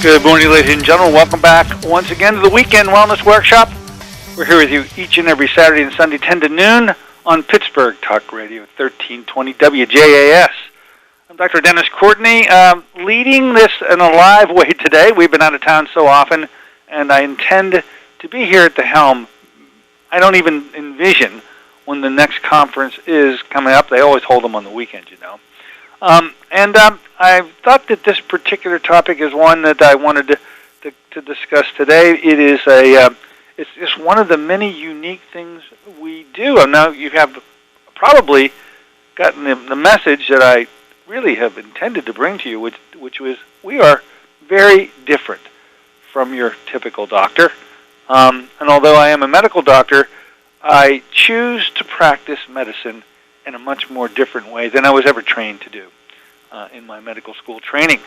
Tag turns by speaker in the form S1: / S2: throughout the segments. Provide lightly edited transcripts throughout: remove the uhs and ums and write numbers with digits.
S1: Good morning, ladies and gentlemen. Welcome back once again to the Weekend Wellness Workshop. We're here with you each and every Saturday and Sunday, 10 to noon, on Pittsburgh Talk Radio, 1320 WJAS. I'm Dr. Dennis Courtney, leading this in a live way today. We've been out of town so often, and I intend to be here at the helm. I don't even envision when the next conference is coming up. They always hold them on the weekend, you know. I thought that this particular topic is one that I wanted to discuss today. It is it's just one of the many unique things we do. And now you have probably gotten the message that I really have intended to bring to you, which was we are very different from your typical doctor. And although I am a medical doctor, I choose to practice medicine in a much more different way than I was ever trained to do in my medical school training.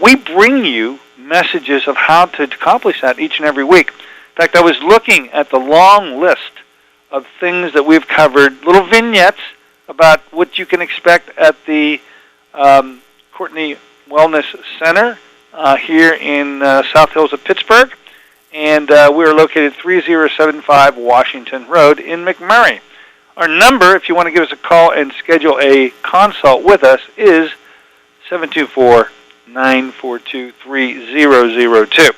S1: We bring you messages of how to accomplish that each and every week. In fact, I was looking at the long list of things that we've covered, little vignettes about what you can expect at the Courtney Wellness Center here in South Hills of Pittsburgh. And we are located 3075 Washington Road in McMurray. Our number, if you want to give us a call and schedule a consult with us, is 724-942-3002.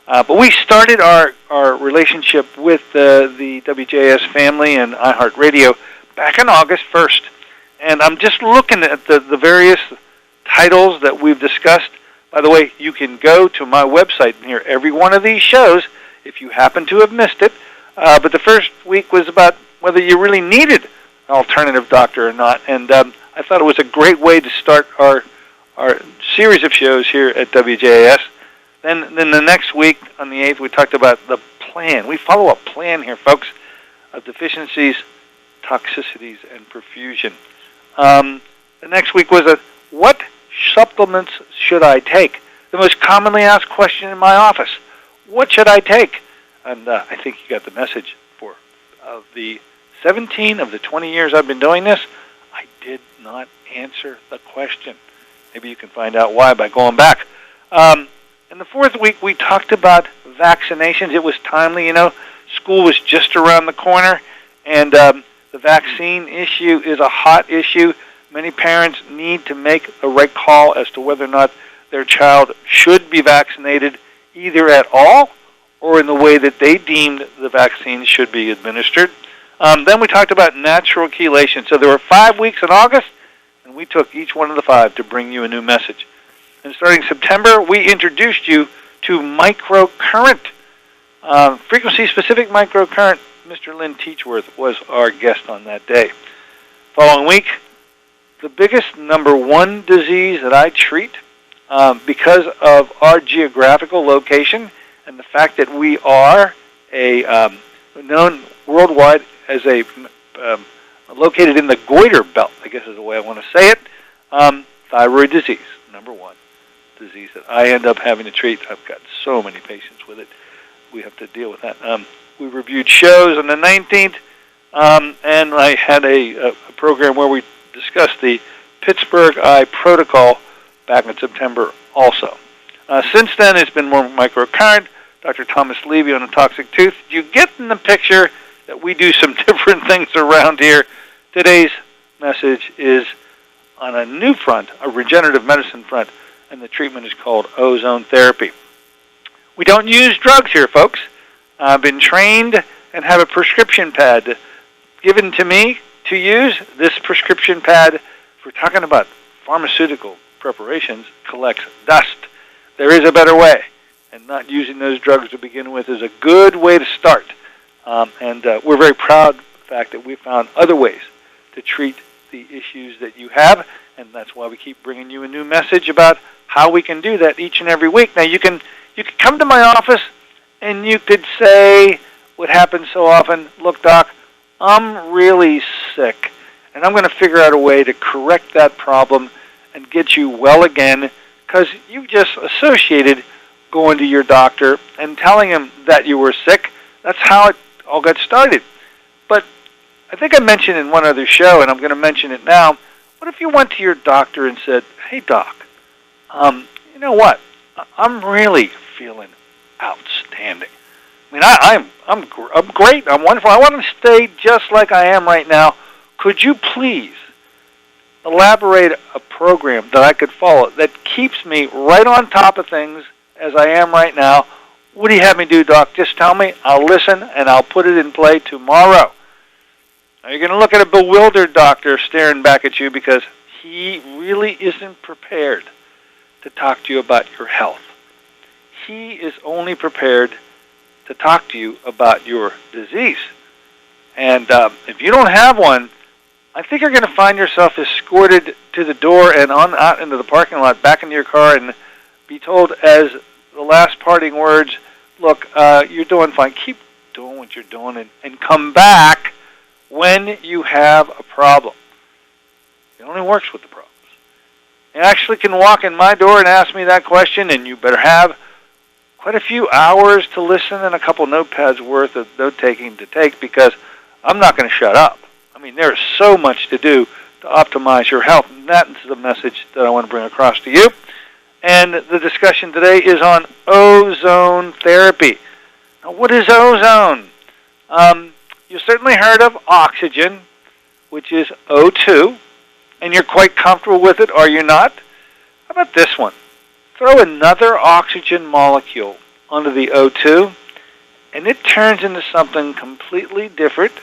S1: But we started our relationship with the WJS family and iHeartRadio back on August 1st. And I'm just looking at the various titles that we've discussed. By the way, you can go to my website and hear every one of these shows if you happen to have missed it. But the first week was about whether you really needed an alternative doctor or not. And I thought it was a great way to start our series of shows here at WJAS. Then the next week, on the 8th, we talked about the plan. We follow a plan here, folks, of deficiencies, toxicities, and perfusion. The next week was what supplements should I take? The most commonly asked question in my office. What should I take? And I think you got the message. Of the 17 of the 20 years I've been doing this, I did not answer the question. Maybe you can find out why by going back. In the fourth week, we talked about vaccinations. It was timely, you know. School was just around the corner, and the vaccine issue is a hot issue. Many parents need to make the right call as to whether or not their child should be vaccinated, either at all or in the way that they deemed the vaccine should be administered. Then we talked about natural chelation. So there were 5 weeks in August, and we took each one of the 5 to bring you a new message. And starting September, we introduced you to microcurrent, frequency-specific microcurrent. Mr. Lynn Teachworth was our guest on that day. Following week, the biggest number 1 disease that I treat because of our geographical location and the fact that we are known worldwide as located in the goiter belt, I guess is the way I want to say it, thyroid disease, number 1 disease that I end up having to treat. I've got so many patients with it. We have to deal with that. We reviewed shows on the 19th, and I had a program where we discussed the Pittsburgh Eye Protocol back in September also. Since then, it's been more microcurrent. Dr. Thomas Levy on a toxic tooth. You get in the picture that we do some different things around here. Today's message is on a new front, a regenerative medicine front, and the treatment is called ozone therapy. We don't use drugs here, folks. I've been trained and have a prescription pad given to me to use. This prescription pad, if we're talking about pharmaceutical preparations, collects dust. There is a better way. And not using those drugs to begin with is a good way to start. And we're very proud of the fact that we found other ways to treat the issues that you have, and that's why we keep bringing you a new message about how we can do that each and every week. Now, you can come to my office, and you could say what happens so often, look, Doc, I'm really sick, and I'm going to figure out a way to correct that problem and get you well again, because you've just associated going to your doctor and telling him that you were sick. That's how it all got started. But I think I mentioned in one other show, and I'm going to mention it now, what if you went to your doctor and said, hey, Doc, you know what? I'm really feeling outstanding. I mean, I'm great. I'm wonderful. I want to stay just like I am right now. Could you please elaborate a program that I could follow that keeps me right on top of things as I am right now? What do you have me do, Doc? Just tell me. I'll listen, and I'll put it in play tomorrow. Now, you're going to look at a bewildered doctor staring back at you because he really isn't prepared to talk to you about your health. He is only prepared to talk to you about your disease. And if you don't have one, I think you're going to find yourself escorted to the door and on out into the parking lot, back into your car, and be told as the last parting words, look, you're doing fine. Keep doing what you're doing and come back when you have a problem. It only works with the problems. You actually can walk in my door and ask me that question, and you better have quite a few hours to listen and a couple notepads worth of note-taking to take, because I'm not going to shut up. I mean, there is so much to do to optimize your health, and that is the message that I want to bring across to you. And the discussion today is on ozone therapy. Now, what is ozone? You've certainly heard of oxygen, which is O2, and you're quite comfortable with it, are you not? How about this one? Throw another oxygen molecule onto the O2, and it turns into something completely different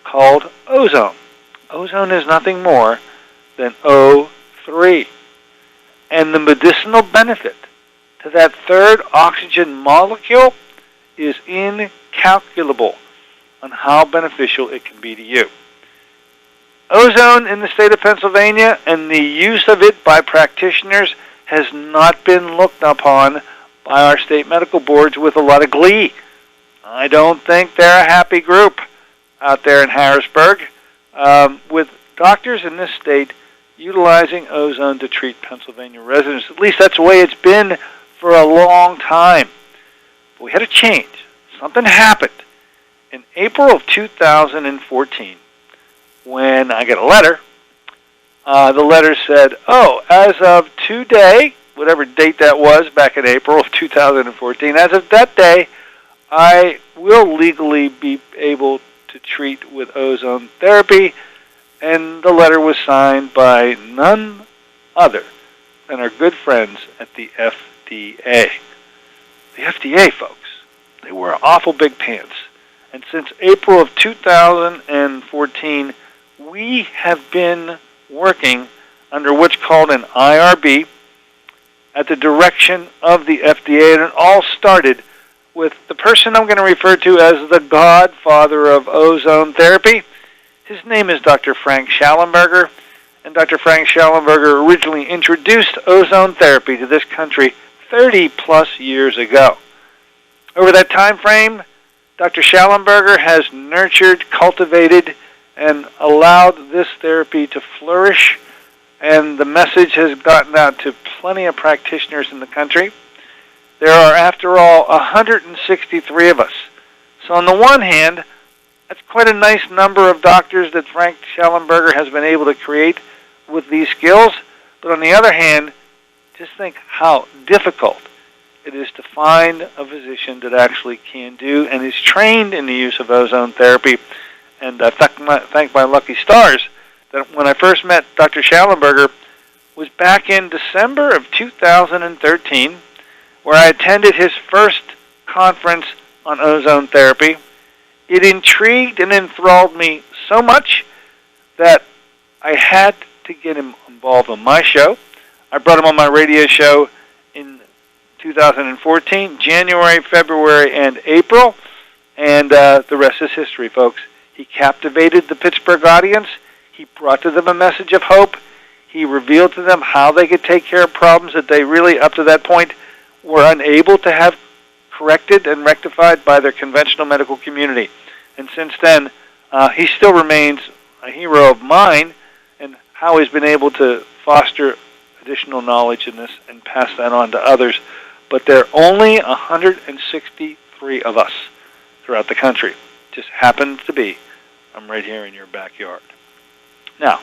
S1: called ozone. Ozone is nothing more than O3. And the medicinal benefit to that third oxygen molecule is incalculable on how beneficial it can be to you. Ozone in the state of Pennsylvania and the use of it by practitioners has not been looked upon by our state medical boards with a lot of glee. I don't think they're a happy group out there in Harrisburg, with doctors in this state utilizing ozone to treat Pennsylvania residents. At least that's the way it's been for a long time. But we had a change. Something happened in April of 2014 when I get a letter. The letter said, as of today, whatever date that was back in April of 2014, as of that day, I will legally be able to treat with ozone therapy, and the letter was signed by none other than our good friends at the FDA. The FDA, folks, they wear awful big pants. And since April of 2014, we have been working under what's called an IRB at the direction of the FDA, and it all started with the person I'm going to refer to as the godfather of ozone therapy. His name is Dr. Frank Schallenberger, and Dr. Frank Schallenberger originally introduced ozone therapy to this country 30-plus years ago. Over that time frame, Dr. Schallenberger has nurtured, cultivated, and allowed this therapy to flourish, and the message has gotten out to plenty of practitioners in the country. There are, after all, 163 of us. So on the one hand, that's quite a nice number of doctors that Frank Schallenberger has been able to create with these skills. But on the other hand, just think how difficult it is to find a physician that actually can do and is trained in the use of ozone therapy. And thank my lucky stars that when I first met Dr. Schallenberger was back in December of 2013, where I attended his first conference on ozone therapy. It intrigued and enthralled me so much that I had to get him involved on my show. I brought him on my radio show in 2014, January, February, and April, and the rest is history, folks. He captivated the Pittsburgh audience. He brought to them a message of hope. He revealed to them how they could take care of problems that they really, up to that point, were unable to have corrected and rectified by their conventional medical community. And since then, he still remains a hero of mine, and how he's been able to foster additional knowledge in this and pass that on to others. But there are only 163 of us throughout the country. Just happens to be I'm right here in your backyard. Now,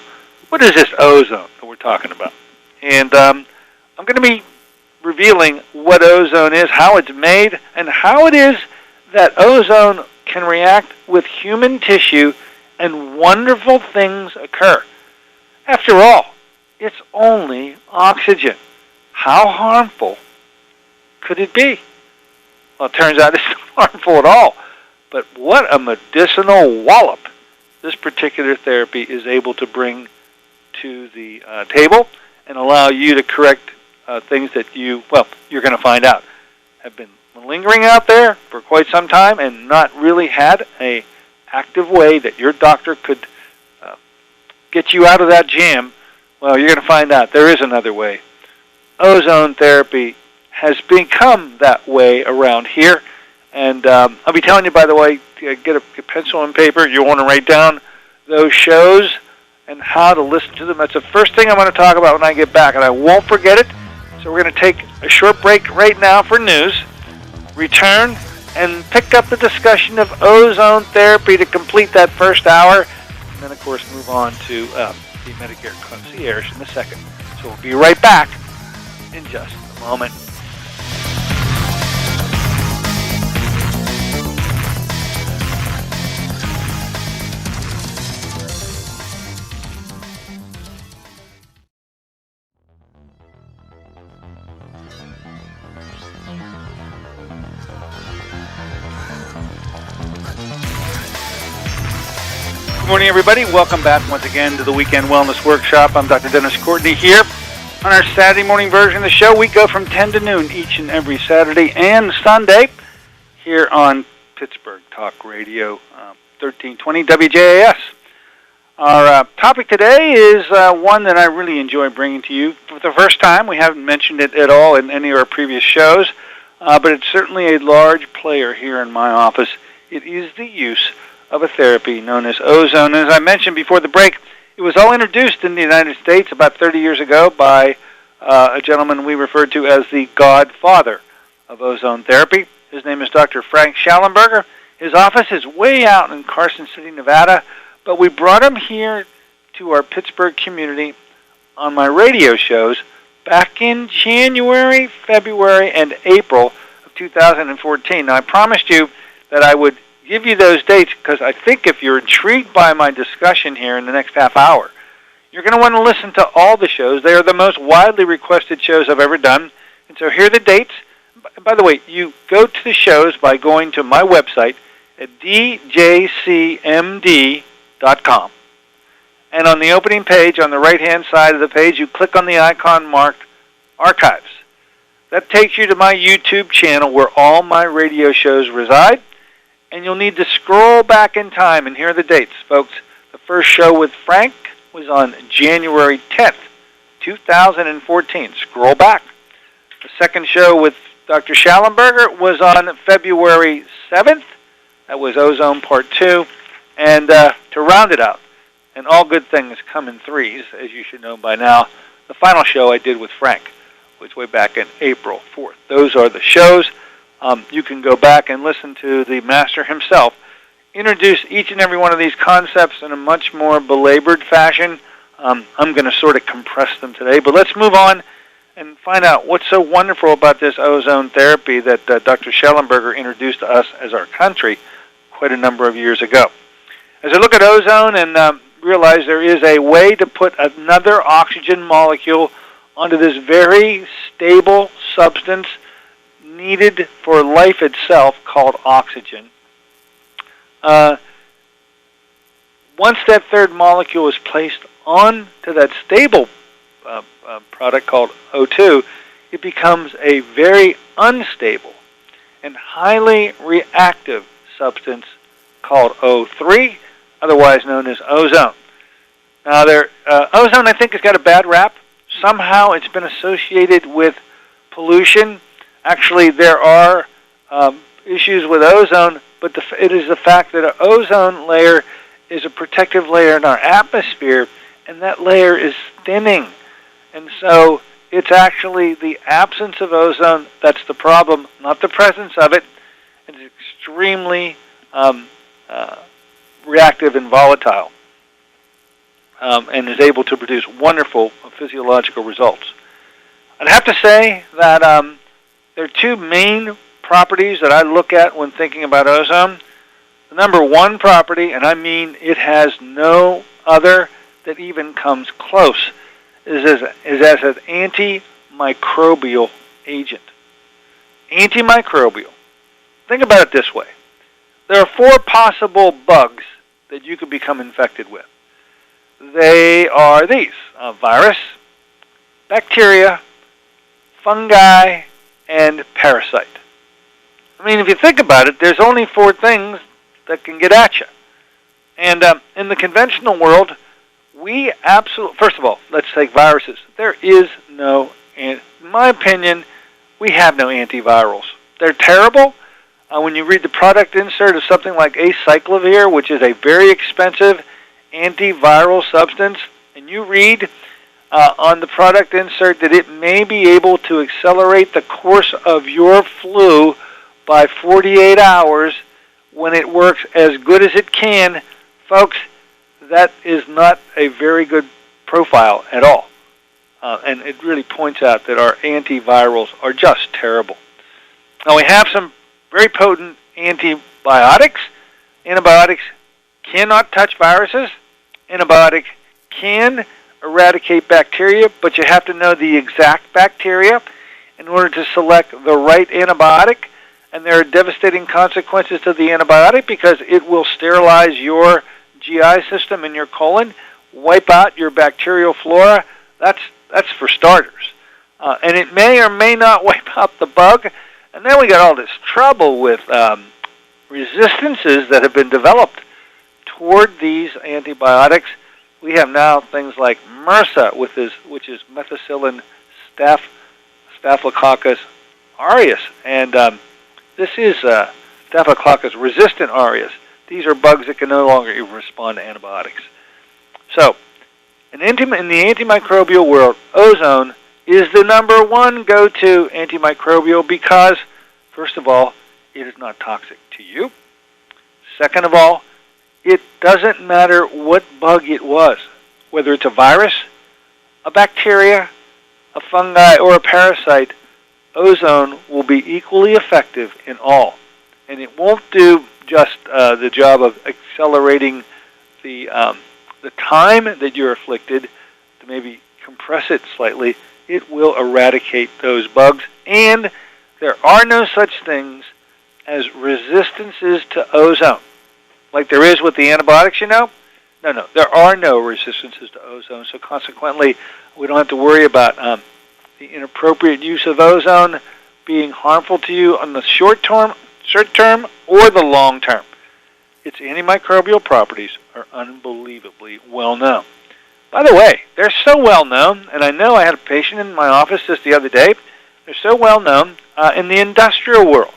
S1: what is this ozone that we're talking about? And I'm going to be revealing what ozone is, how it's made, and how it is that ozone can react with human tissue and wonderful things occur. After all, it's only oxygen. How harmful could it be? Well, it turns out it's not harmful at all. But what a medicinal wallop this particular therapy is able to bring to the table and allow you to correct things that you're going to find out have been lingering out there for quite some time and not really had a active way that your doctor could get you out of that jam. Well, you're going to find out there is another way. Ozone therapy has become that way around here. And I'll be telling you, by the way, get a pencil and paper. You want to write down those shows and how to listen to them. That's the first thing I'm going to talk about when I get back, and I won't forget it. So we're going to take a short break right now for news, return, and pick up the discussion of ozone therapy to complete that first hour, and then, of course, move on to the Medicare Concierge in a second. So we'll be right back in just a moment. Good morning, everybody. Welcome back once again to the Weekend Wellness Workshop. I'm Dr. Dennis Courtney here. On our Saturday morning version of the show, we go from 10 to noon each and every Saturday and Sunday here on Pittsburgh Talk Radio 1320 WJAS. Our topic today is one that I really enjoy bringing to you for the first time. We haven't mentioned it at all in any of our previous shows, but it's certainly a large player here in my office. It is the use of a therapy known as ozone. And as I mentioned before the break, it was all introduced in the United States about 30 years ago by a gentleman we referred to as the godfather of ozone therapy. His name is Dr. Frank Schallenberger. His office is way out in Carson City, Nevada, but we brought him here to our Pittsburgh community on my radio shows back in January, February, and April of 2014. Now, I promised you that I would give you those dates because I think if you're intrigued by my discussion here in the next half hour, you're going to want to listen to all the shows. They are the most widely requested shows I've ever done. And so here are the dates. By the way, you go to the shows by going to my website at djcmd.com. And on the opening page, on the right-hand side of the page, you click on the icon marked Archives. That takes you to my YouTube channel where all my radio shows reside. And you'll need to scroll back in time, and here are the dates, folks. The first show with Frank was on January 10th, 2014. Scroll back. The second show with Dr. Schallenberger was on February 7th. That was Ozone Part 2. And to round it out, and all good things come in threes, as you should know by now, the final show I did with Frank was way back in April 4th. Those are the shows. You can go back and listen to the master himself introduce each and every one of these concepts in a much more belabored fashion. I'm going to sort of compress them today, but let's move on and find out what's so wonderful about this ozone therapy that Dr. Schallenberger introduced to us as our country quite a number of years ago. As I look at ozone and realize there is a way to put another oxygen molecule onto this very stable substance needed for life itself called oxygen. Once that third molecule is placed onto that stable product called O2, it becomes a very unstable and highly reactive substance called O3, otherwise known as ozone. Now, ozone, I think, has got a bad rap. Somehow it's been associated with pollution. Actually, there are issues with ozone, but it is the fact that an ozone layer is a protective layer in our atmosphere, and that layer is thinning. And so it's actually the absence of ozone that's the problem, not the presence of it. It's extremely reactive and volatile, and is able to produce wonderful physiological results. I'd have to say that there are two main properties that I look at when thinking about ozone. The number one property, and I mean it has no other that even comes close, is as an antimicrobial agent. Antimicrobial. Think about it this way. There are 4 possible bugs that you could become infected with. They are these: virus, bacteria, fungi, and parasite. I mean, if you think about it, there's only 4 things that can get at you. And in the conventional world, we absolutely, first of all, let's take viruses. There is no, in my opinion, we have no antivirals. They're terrible. When you read the product insert of something like acyclovir, which is a very expensive antiviral substance, and you read on the product insert that it may be able to accelerate the course of your flu by 48 hours when it works as good as it can, folks, that is not a very good profile at all. And it really points out that our antivirals are just terrible. Now, we have some very potent antibiotics. Antibiotics cannot touch viruses. Antibiotics can eradicate bacteria, but you have to know the exact bacteria in order to select the right antibiotic. And there are devastating consequences to the antibiotic because it will sterilize your GI system and your colon, wipe out your bacterial flora. That's for starters. And it may or may not wipe out the bug. And then we got all this trouble with resistances that have been developed toward these antibiotics. We have now things like MRSA, which is methicillin staphylococcus aureus. And this is staphylococcus resistant aureus. These are bugs that can no longer even respond to antibiotics. So, in the antimicrobial world, ozone is the number one go-to antimicrobial because, first of all, it is not toxic to you. Second of all, it doesn't matter what bug it was, whether it's a virus, a bacteria, a fungi, or a parasite, ozone will be equally effective in all. And it won't do just the job of accelerating the time that you're afflicted to maybe compress it slightly. It will eradicate those bugs. And there are no such things as resistances to ozone. Like there is with the antibiotics, you know? No, there are no resistances to ozone. So consequently, we don't have to worry about the inappropriate use of ozone being harmful to you on the short term or the long term. Its antimicrobial properties are unbelievably well known. By the way, they're so well known, and I know I had a patient in my office just the other day. They're so well known in the industrial world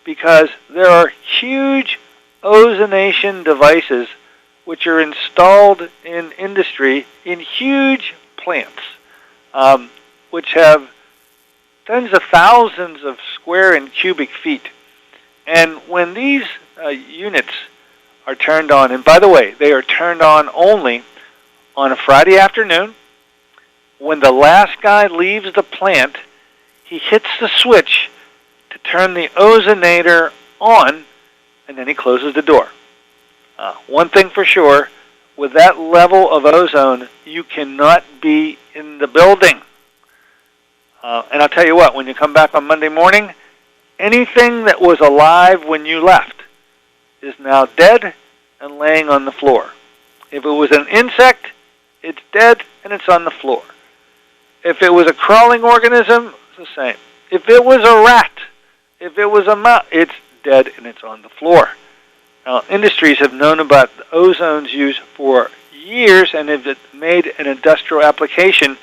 S1: because there are huge ozonation devices which are installed in industry in huge plants, which have tens of thousands of square and cubic feet. And when these units are turned on, and by the way, they are turned on only on a Friday afternoon, when the last guy leaves the plant, he hits the switch to turn the ozonator on, and then he closes the door. One thing for sure, with that level of ozone, you cannot be in the building. And I'll tell you what, when you come back on Monday morning, anything that was alive when you left is now dead and laying on the floor. If it was an insect, it's dead and it's on the floor. If it was a crawling organism, it's the same. If it was a rat, if it was a mouse, it's dead and it's on the floor. Now, industries have known about ozone's use for years and have made an industrial application.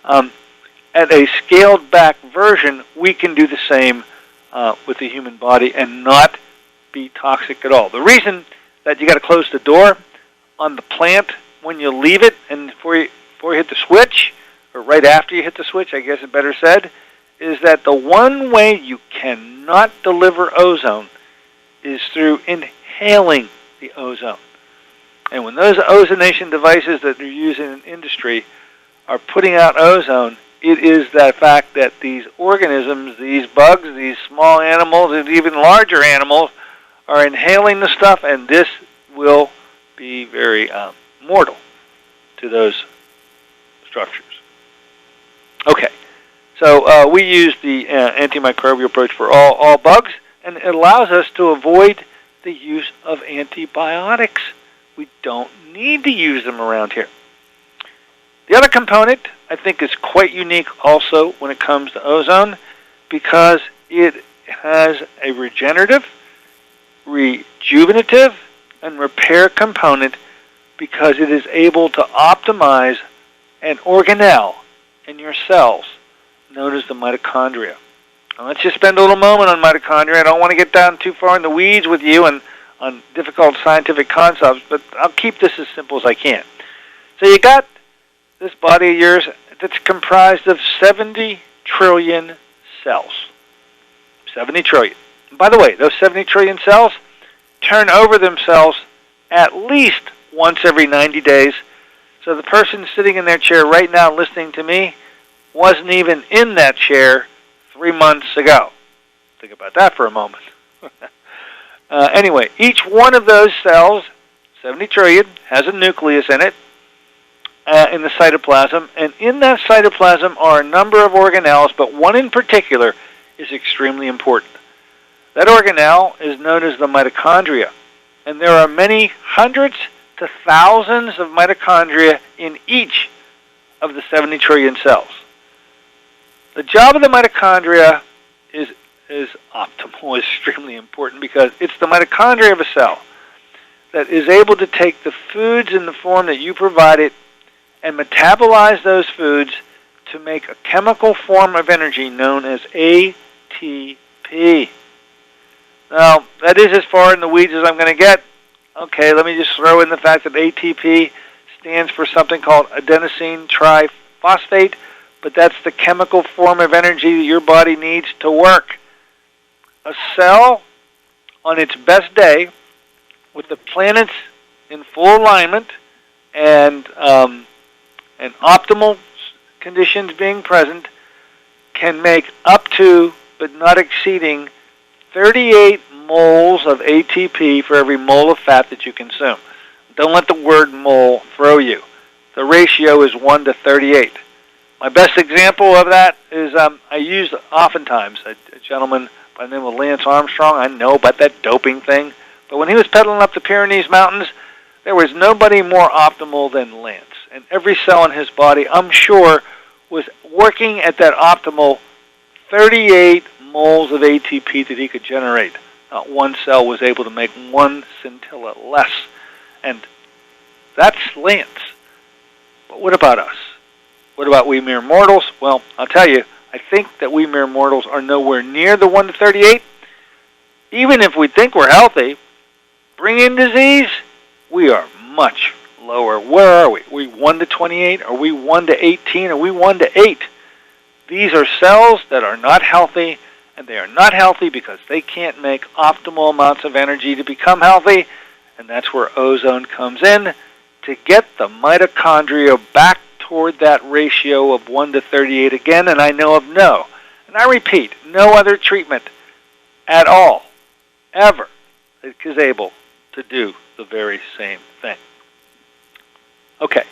S1: At a scaled-back version, we can do the same with the human body and not be toxic at all. The reason that you got to close the door on the plant when you leave it and before you hit the switch, or right after you hit the switch, I guess it's better said, is that the one way you cannot deliver ozone is through inhaling the ozone. And when those ozonation devices that are used in industry are putting out ozone, it is the fact that these organisms, these bugs, these small animals, and even larger animals are inhaling the stuff, and this will be very mortal to those structures. Okay, so we use the antimicrobial approach for all bugs, and it allows us to avoid the use of antibiotics. We don't need to use them around here. The other component, I think, is quite unique also when it comes to ozone, because it has a regenerative, rejuvenative, and repair component, because it is able to optimize an organelle in your cells known as the mitochondria. Now, let's just spend a little moment on mitochondria. I don't want to get down too far in the weeds with you and on difficult scientific concepts, but I'll keep this as simple as I can. So you got this body of yours that's comprised of 70 trillion cells. 70 trillion. And by the way, those 70 trillion cells turn over themselves at least once every 90 days. So the person sitting in their chair right now listening to me wasn't even in that chair 3 months ago. Think about that for a moment. Anyway, each one of those cells, 70 trillion, has a nucleus in it, in the cytoplasm, and in that cytoplasm are a number of organelles, but one in particular is extremely important. That organelle is known as the mitochondria, and there are many hundreds to thousands of mitochondria in each of the 70 trillion cells. The job of the mitochondria is optimal, is extremely important, because it's the mitochondria of a cell that is able to take the foods in the form that you provide it and metabolize those foods to make a chemical form of energy known as ATP. Now, that is as far in the weeds as I'm going to get. Okay, let me just throw in the fact that ATP stands for something called adenosine triphosphate, but that's the chemical form of energy that your body needs to work. A cell on its best day, with the planets in full alignment and optimal conditions being present, can make up to, but not exceeding, 38 moles of ATP for every mole of fat that you consume. Don't let the word mole throw you. The ratio is 1 to 38. My best example of that is I use oftentimes a gentleman by the name of Lance Armstrong. I know about that doping thing, but when he was pedaling up the Pyrenees Mountains, there was nobody more optimal than Lance. And every cell in his body, I'm sure, was working at that optimal 38 moles of ATP that he could generate. Not one cell was able to make one scintilla less. And that's Lance. But what about us? What about we mere mortals? Well, I'll tell you, I think that we mere mortals are nowhere near the 1 to 38. Even if we think we're healthy, bring in disease, we are much lower. Where are we? Are we 1 to 28? Are we 1 to 18? Are we 1 to 8? These are cells that are not healthy, and they are not healthy because they can't make optimal amounts of energy to become healthy, and that's where ozone comes in to get the mitochondria back toward that ratio of 1 to 38 again, and I know of no, and I repeat, no other treatment at all, ever, is able to do the very same thing. Okay,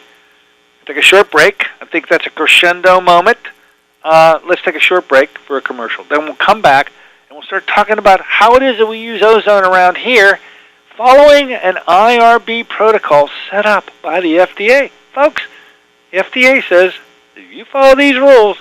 S1: take a short break. I think that's a crescendo moment. Let's take a short break for a commercial. Then we'll come back and we'll start talking about how it is that we use ozone around here following an IRB protocol set up by the FDA. Folks, the FDA says if you follow these rules,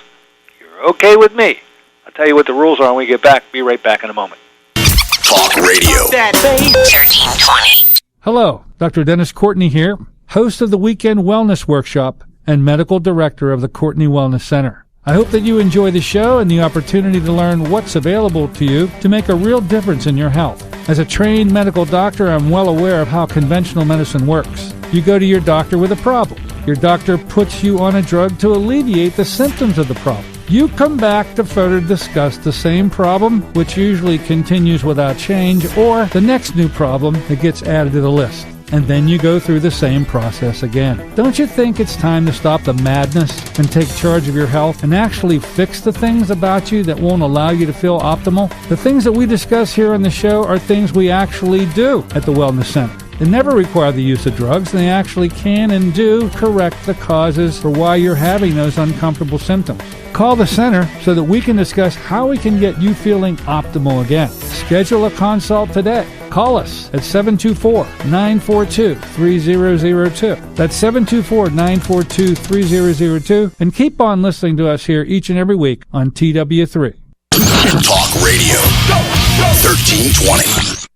S1: you're okay with me. I'll tell you what the rules are when we get back. Be right back in a moment.
S2: Talk Radio. 1320.
S3: Hello, Dr. Dennis Courtney here, host of the Weekend Wellness Workshop and medical director of the Courtney Wellness Center. I hope that you enjoy the show and the opportunity to learn what's available to you to make a real difference in your health. As a trained medical doctor, I'm well aware of how conventional medicine works. You go to your doctor with a problem. Your doctor puts you on a drug to alleviate the symptoms of the problem. You come back to further discuss the same problem, which usually continues without change, or the next new problem that gets added to the list. and then you go through the same process again. Don't you think it's time to stop the madness and take charge of your health and actually fix the things about you that won't allow you to feel optimal? The things that we discuss here on the show are things we actually do at the Wellness Center. They never require the use of drugs, and they actually can and do correct the causes for why you're having those uncomfortable symptoms. Call the center so that we can discuss how we can get you feeling optimal again. Schedule a consult today. Call us at 724-942-3002. That's 724-942-3002. And keep on listening to us here each and every week on TW3.
S2: Talk Radio 1320.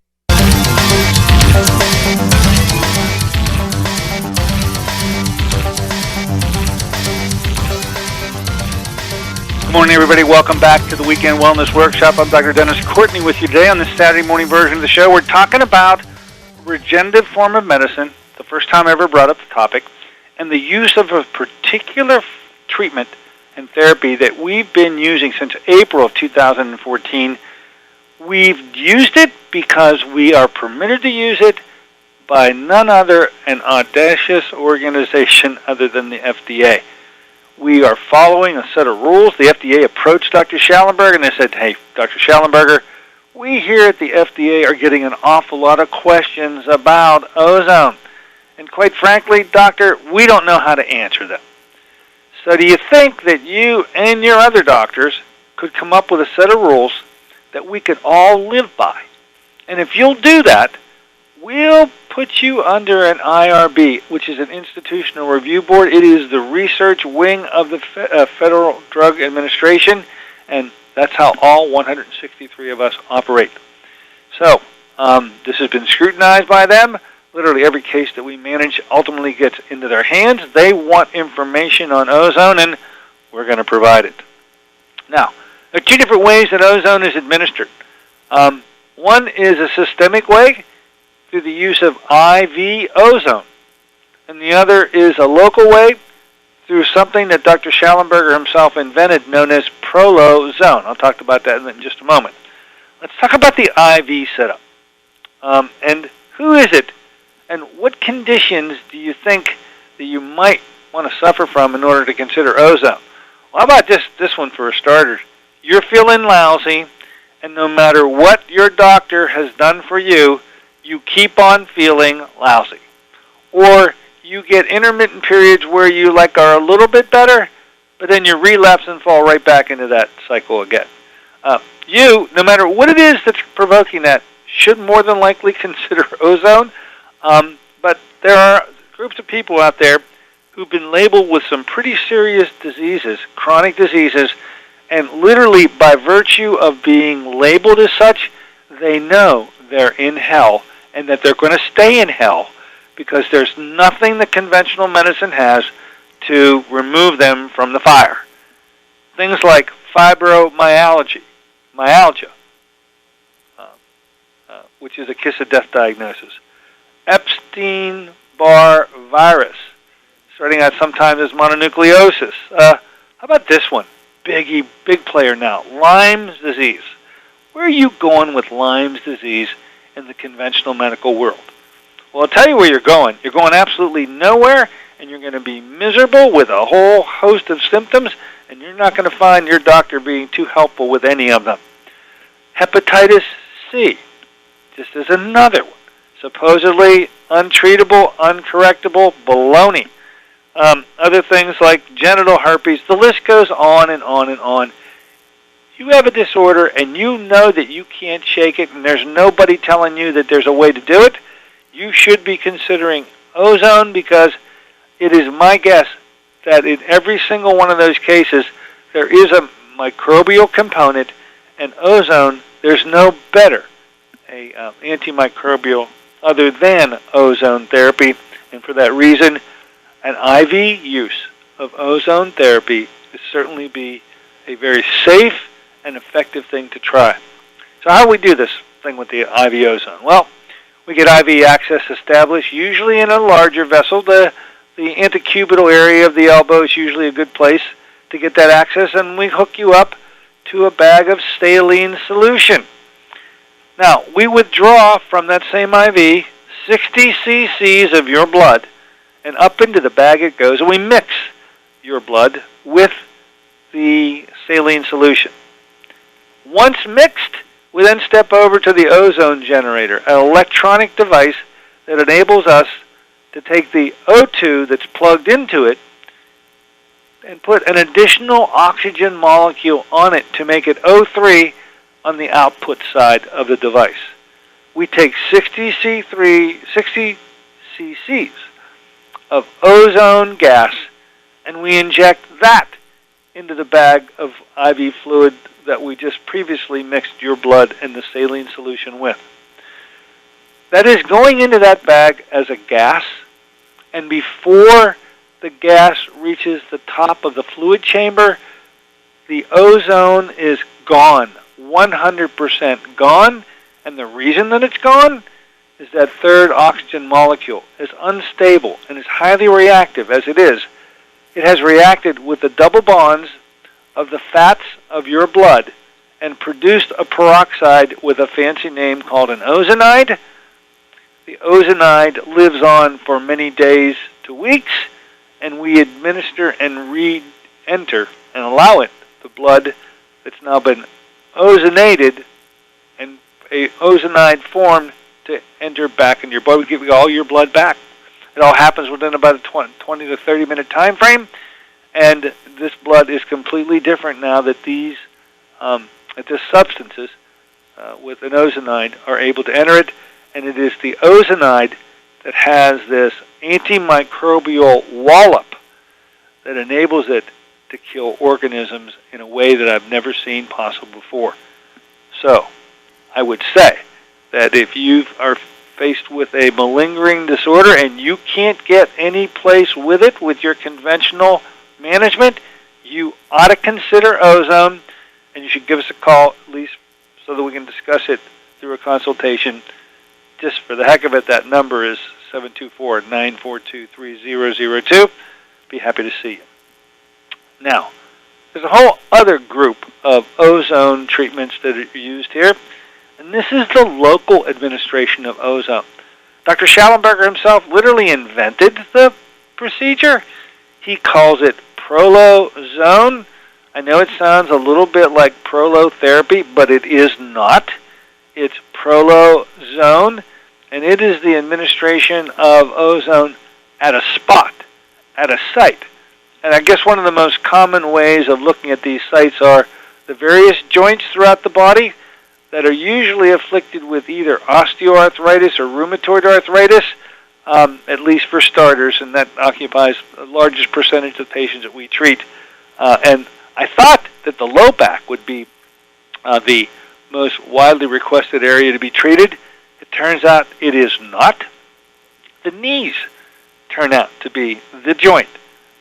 S1: Good morning, everybody. Welcome back to the Weekend Wellness Workshop. I'm Dr. Dennis Courtney with you today on this Saturday morning version of the show. We're talking about regenerative form of medicine, the first time I ever brought up the topic, and the use of a particular treatment and therapy that we've been using since April of 2014. We've used it because we are permitted to use it by none other an audacious organization other than the FDA. We are following a set of rules. The FDA approached Dr. Schallenberger and they said, hey, Dr. Schallenberger, we here at the FDA are getting an awful lot of questions about ozone. And quite frankly, doctor, we don't know how to answer them. So do you think that you and your other doctors could come up with a set of rules that we could all live by? And if you'll do that, we'll put you under an IRB, which is an institutional review board. It is the research wing of the Federal Drug Administration, and that's how all 163 of us operate. So this has been scrutinized by them. Literally every case that we manage ultimately gets into their hands. They want information on ozone, and we're going to provide it. Now, there are two different ways that ozone is administered. One is a systemic way, through the use of IV ozone. And the other is a local way through something that Dr. Schallenberger himself invented known as Prolozone. I'll talk about that in just a moment. Let's talk about the IV setup. And who is it? And what conditions do you think that you might want to suffer from in order to consider ozone? Well, how about this one for a starter? You're feeling lousy, and no matter what your doctor has done for you, you keep on feeling lousy. Or you get intermittent periods where you are a little bit better, but then you relapse and fall right back into that cycle again. You, no matter what it is that's provoking that, should more than likely consider ozone. But there are groups of people out there who've been labeled with some pretty serious diseases, chronic diseases, and literally by virtue of being labeled as such, they know they're in hell and that they're going to stay in hell because there's nothing that conventional medicine has to remove them from the fire. Things like fibromyalgia, which is a kiss of death diagnosis, Epstein-Barr virus, starting out sometimes as mononucleosis. How about this one? Big player now, Lyme's disease. Where are you going with Lyme's disease in the conventional medical world? Well, I'll tell you where you're going. You're going absolutely nowhere, and you're going to be miserable with a whole host of symptoms, and you're not going to find your doctor being too helpful with any of them. Hepatitis C, just as another one. Supposedly untreatable, uncorrectable baloney. Other things like genital herpes. The list goes on and on and on. You have a disorder and you know that you can't shake it and there's nobody telling you that there's a way to do it, you should be considering ozone, because it is my guess that in every single one of those cases there is a microbial component, and ozone, there's no better antimicrobial other than ozone therapy. And for that reason, an IV use of ozone therapy would certainly be a very safe and effective thing to try. So how do we do this thing with the IV ozone? Well, we get IV access established, usually in a larger vessel. The antecubital area of the elbow is usually a good place to get that access, and we hook you up to a bag of saline solution. Now, we withdraw from that same IV 60 cc's of your blood, and up into the bag it goes, and we mix your blood with the saline solution. Once mixed, we then step over to the ozone generator, an electronic device that enables us to take the O2 that's plugged into it and put an additional oxygen molecule on it to make it O3 on the output side of the device. We take 60 cc's of ozone gas, and we inject that into the bag of IV fluid that we just previously mixed your blood and the saline solution with. That is going into that bag as a gas, and before the gas reaches the top of the fluid chamber, the ozone is gone, 100% gone, and the reason that it's gone is that third oxygen molecule is unstable and is highly reactive as it is. It has reacted with the double bonds of the fats of your blood and produced a peroxide with a fancy name called an ozonide. The ozonide lives on for many days to weeks, and we administer and re-enter and allow it, the blood that's now been ozonated and a ozonide formed, to enter back in your body. We give you all your blood back. It all happens within about a 20 to 30 minute time frame, and this blood is completely different now that these substances with an ozonide are able to enter it, and it is the ozonide that has this antimicrobial wallop that enables it to kill organisms in a way that I've never seen possible before. So, I would say that if you are faced with a malingering disorder and you can't get any place with it with your conventional management, you ought to consider ozone, and you should give us a call at least so that we can discuss it through a consultation. Just for the heck of it, that number is 724-942-3002. Be happy to see you. Now, there's a whole other group of ozone treatments that are used here, and this is the local administration of ozone. Dr. Schallenberger himself literally invented the procedure. He calls it Prolozone. I know it sounds a little bit like prolotherapy, but it is not. It's Prolozone, and it is the administration of ozone at a spot, at a site. And I guess one of the most common ways of looking at these sites are the various joints throughout the body that are usually afflicted with either osteoarthritis or rheumatoid arthritis, at least for starters, and that occupies the largest percentage of patients that we treat. And I thought that the low back would be the most widely requested area to be treated. It turns out it is not. The knees turn out to be the joint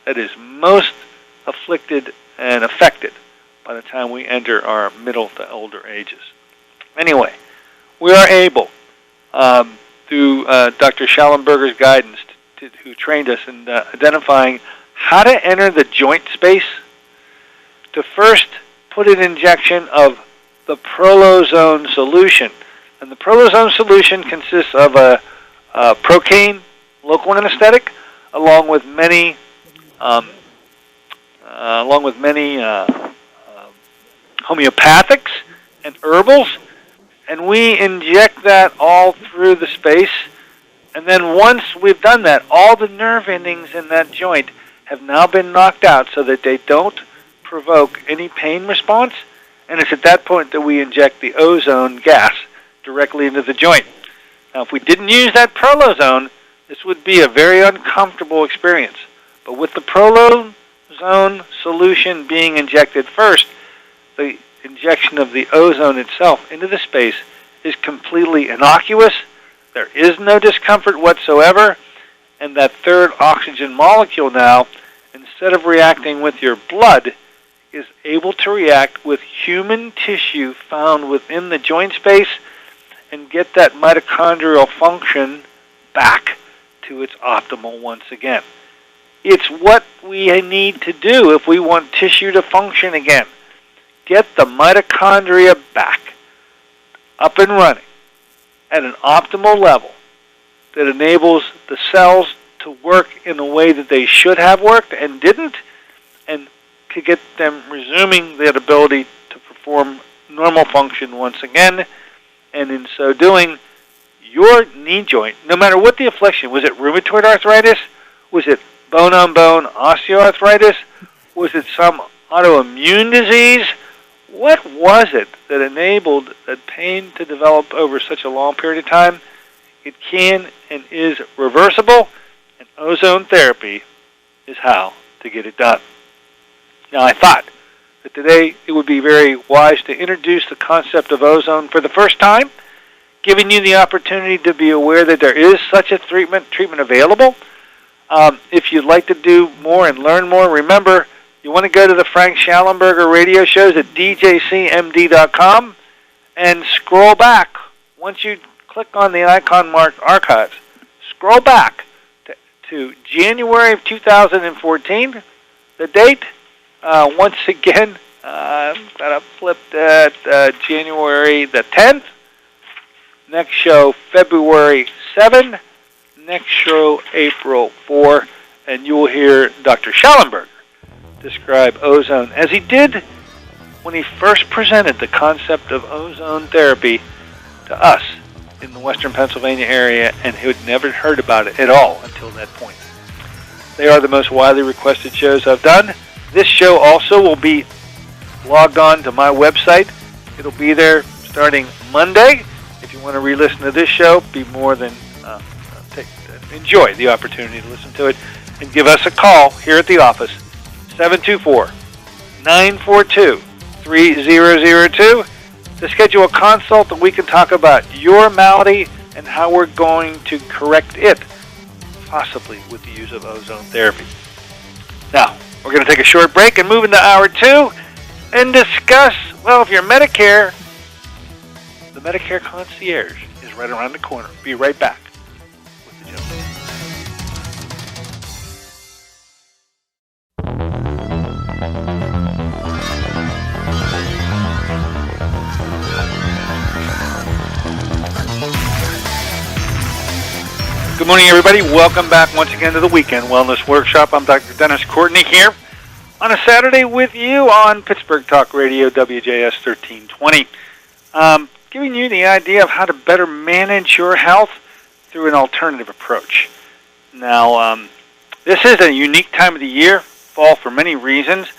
S1: that is most afflicted and affected by the time we enter our middle to older ages. Anyway, we are able, through Dr. Schallenberger's guidance, who trained us in identifying how to enter the joint space, to first put an injection of the Prolozone solution. And the Prolozone solution consists of a procaine local anesthetic, along with many homeopathics and herbals, and we inject that all through the space. And then once we've done that, all the nerve endings in that joint have now been knocked out so that they don't provoke any pain response. And it's at that point that we inject the ozone gas directly into the joint. Now, if we didn't use that Prolozone, this would be a very uncomfortable experience. But with the Prolozone solution being injected first, the injection of the ozone itself into the space is completely innocuous. There is no discomfort whatsoever, and that third oxygen molecule now, instead of reacting with your blood, is able to react with human tissue found within the joint space and get that mitochondrial function back to its optimal once again. It's what we need to do if we want tissue to function again. Get the mitochondria back, up and running, at an optimal level, that enables the cells to work in the way that they should have worked and didn't, and to get them resuming that ability to perform normal function once again. And in so doing, your knee joint, no matter what the affliction, was it rheumatoid arthritis? Was it bone-on-bone osteoarthritis? Was it some autoimmune disease? What was it that enabled that pain to develop over such a long period of time? It can and is reversible, and ozone therapy is how to get it done. Now, I thought that today it would be very wise to introduce the concept of ozone for the first time, giving you the opportunity to be aware that there is such a treatment available. If you'd like to do more and learn more, remember, you want to go to the Frank Schallenberger radio shows at djcmd.com and scroll back. Once you click on the icon marked Archives, scroll back to January of 2014. The date, once again, got it flipped at January the 10th. Next show, February 7. Next show, April 4. And you will hear Dr. Schallenberger describe ozone as he did when he first presented the concept of ozone therapy to us in the Western Pennsylvania area, and who had never heard about it at all until that point. They are the most widely requested shows I've done. This show also will be logged on to my website. It'll be there starting Monday. If you want to re-listen to this show, be more than enjoy the opportunity to listen to it, and give us a call here at the office, 724-942-3002, to schedule a consult that we can talk about your malady and how we're going to correct it, possibly with the use of ozone therapy. Now, we're going to take a short break and move into hour 2 and discuss, well, if you're Medicare, the Medicare concierge is right around the corner. Be right back with the gentleman. Good morning, everybody. Welcome back once again to the Weekend Wellness Workshop. I'm Dr. Dennis Courtney here on a Saturday with you on Pittsburgh Talk Radio, WJS 1320. Giving you the idea of how to better manage your health through an alternative approach. Now, this is a unique time of the year, fall, for many reasons.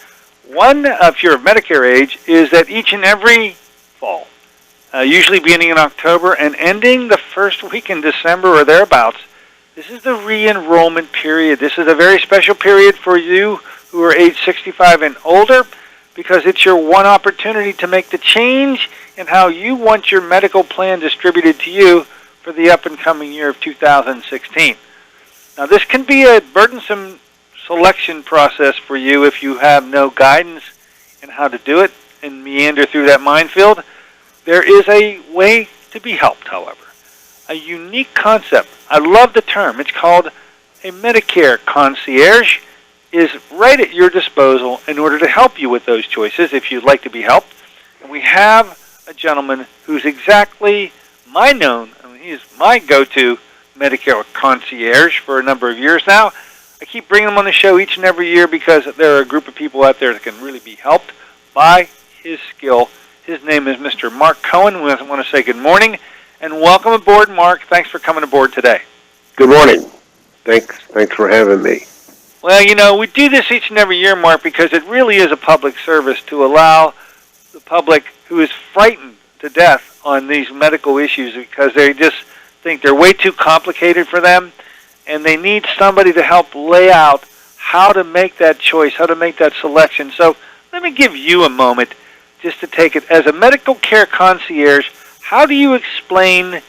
S1: One, if you're of Medicare age, is that each and every fall, usually beginning in October and ending the first week in December or thereabouts, this is the re-enrollment period. This is a very special period for you who are age 65 and older, because it's your one opportunity to make the change in how you want your medical plan distributed to you for the up-and-coming year of 2016. Now, this can be a burdensome selection process for you if you have no guidance in how to do it and meander through that minefield. There is a way to be helped, however. A unique concept. I love the term. It's called a Medicare concierge. Is right at your disposal in order to help you with those choices if you'd like to be helped. And we have a gentleman who's exactly he's my go-to Medicare concierge for a number of years now. I keep bringing him on the show each and every year because there are a group of people out there that can really be helped by his skill. His name is Mr. Mark Cohen. We want to say good morning and welcome aboard, Mark. Thanks for coming aboard today.
S4: Good morning. Thanks for having me.
S1: Well, we do this each and every year, Mark, because it really is a public service to allow the public who is frightened to death on these medical issues because they just think they're way too complicated for them, and they need somebody to help lay out how to make that choice, how to make that selection. So let me give you a moment just to take it. As a medical care concierge, how do you explain